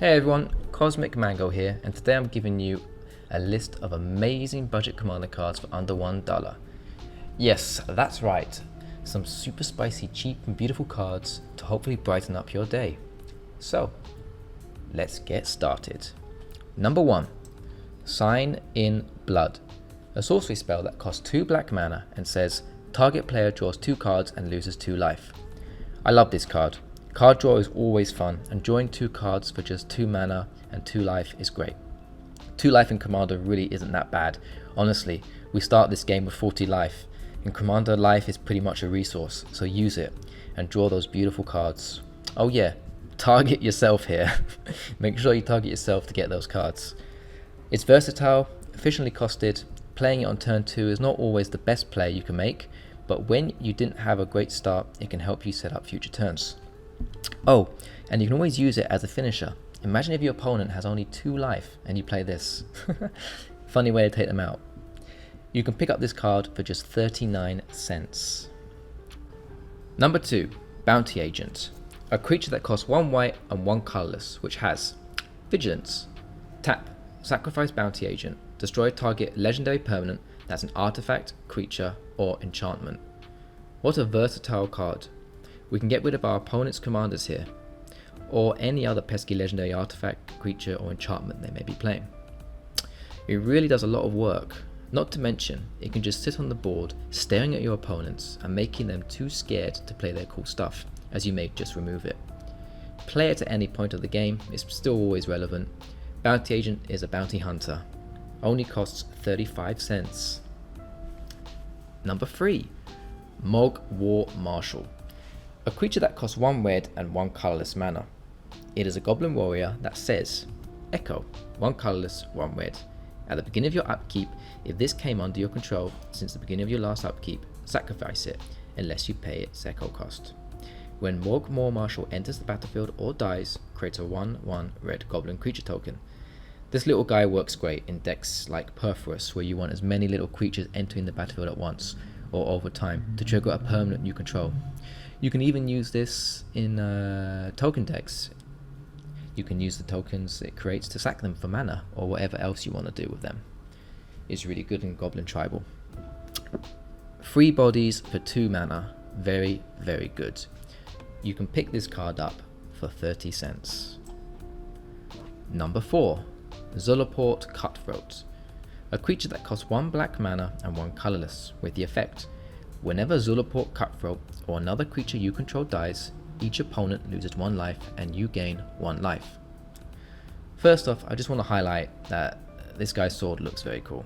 Hey everyone, Cosmic Mango here, and today I'm giving you a list of amazing budget commander cards for under $1. Yes, that's right, some super spicy, cheap and beautiful cards to hopefully brighten up your day. So, let's get started. Number 1, Sign in Blood. A sorcery spell that costs 2 black mana and says, target player draws 2 cards and loses 2 life. I love this card. Card draw is always fun, and drawing 2 cards for just 2 mana and 2 life is great. 2 life in Commander really isn't that bad. Honestly, we start this game with 40 life. In Commander, life is pretty much a resource, so use it and draw those beautiful cards. Oh yeah, target yourself here. Make sure you target yourself to get those cards. It's versatile, efficiently costed. Playing it on turn 2 is not always the best play you can make, but when you didn't have a great start, it can help you set up future turns. Oh, and you can always use it as a finisher. Imagine if your opponent has only 2 life and you play this. Funny way to take them out. You can pick up this card for just 39 cents. Number 2, Bounty Agent. A creature that costs 1 white and 1 colorless, which has Vigilance. Tap, sacrifice Bounty Agent. Destroy target legendary permanent that's an artifact, creature, or enchantment. What a versatile card. We can get rid of our opponent's commanders here, or any other pesky legendary artifact, creature, or enchantment they may be playing. It really does a lot of work, not to mention it can just sit on the board staring at your opponents and making them too scared to play their cool stuff, as you may just remove it. Play it at any point of the game, it's still always relevant. Bounty Agent is a bounty hunter, only costs 35 cents. Number 3, Mog War Marshall. A creature that costs 1 red and 1 colorless mana. It is a goblin warrior that says, Echo, 1 colorless, 1 red. At the beginning of your upkeep, if this came under your control since the beginning of your last upkeep, sacrifice it, unless you pay its Echo cost. When Mog War Marshall enters the battlefield or dies, create a 1/1 red goblin creature token. This little guy works great in decks like Perforus, where you want as many little creatures entering the battlefield at once, or over time, to trigger a permanent you control. You can even use this in token decks. You can use the tokens it creates to sack them for mana, or whatever else you want to do with them. It's really good in Goblin Tribal. 3 bodies for 2 mana, very, very good. You can pick this card up for 30 cents. Number 4, Zoloport Cutthroat. A creature that costs 1 black mana and 1 colorless, with the effect, whenever Zoloport Cutthroat or another creature you control dies, each opponent loses 1 life and you gain 1 life. First off, I just want to highlight that this guy's sword looks very cool.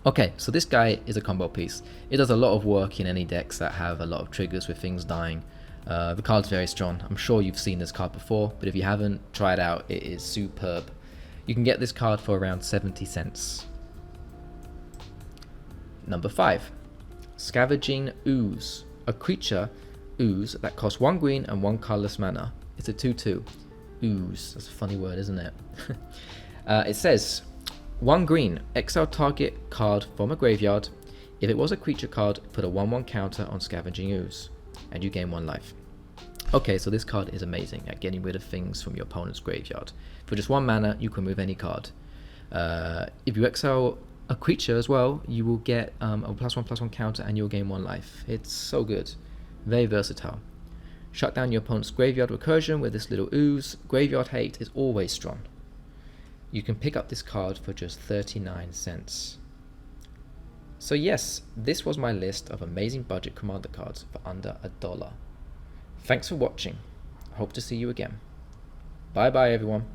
Okay, so this guy is a combo piece. It does a lot of work in any decks that have a lot of triggers with things dying. The card's very strong. I'm sure you've seen this card before, but if you haven't, try it out. It is superb. You can get this card for around 70 cents. Number 5, Scavenging Ooze. A creature, Ooze, that costs 1 green and 1 colorless mana. It's a 2/2. Ooze. That's a funny word, isn't it? It says, 1 green, exile target card from a graveyard. If it was a creature card, put a 1/1 counter on Scavenging Ooze, and you gain 1 life. Okay, so this card is amazing at getting rid of things from your opponent's graveyard. For just 1 mana, you can move any card. If you exile a creature as well, you will get a +1/+1 counter and you'll gain 1 life. It's so good. Very versatile. Shut down your opponent's graveyard recursion with this little ooze. Graveyard hate is always strong. You can pick up this card for just 39 cents. So yes, this was my list of amazing budget commander cards for under $1. Thanks for watching. I hope to see you again. Bye bye everyone.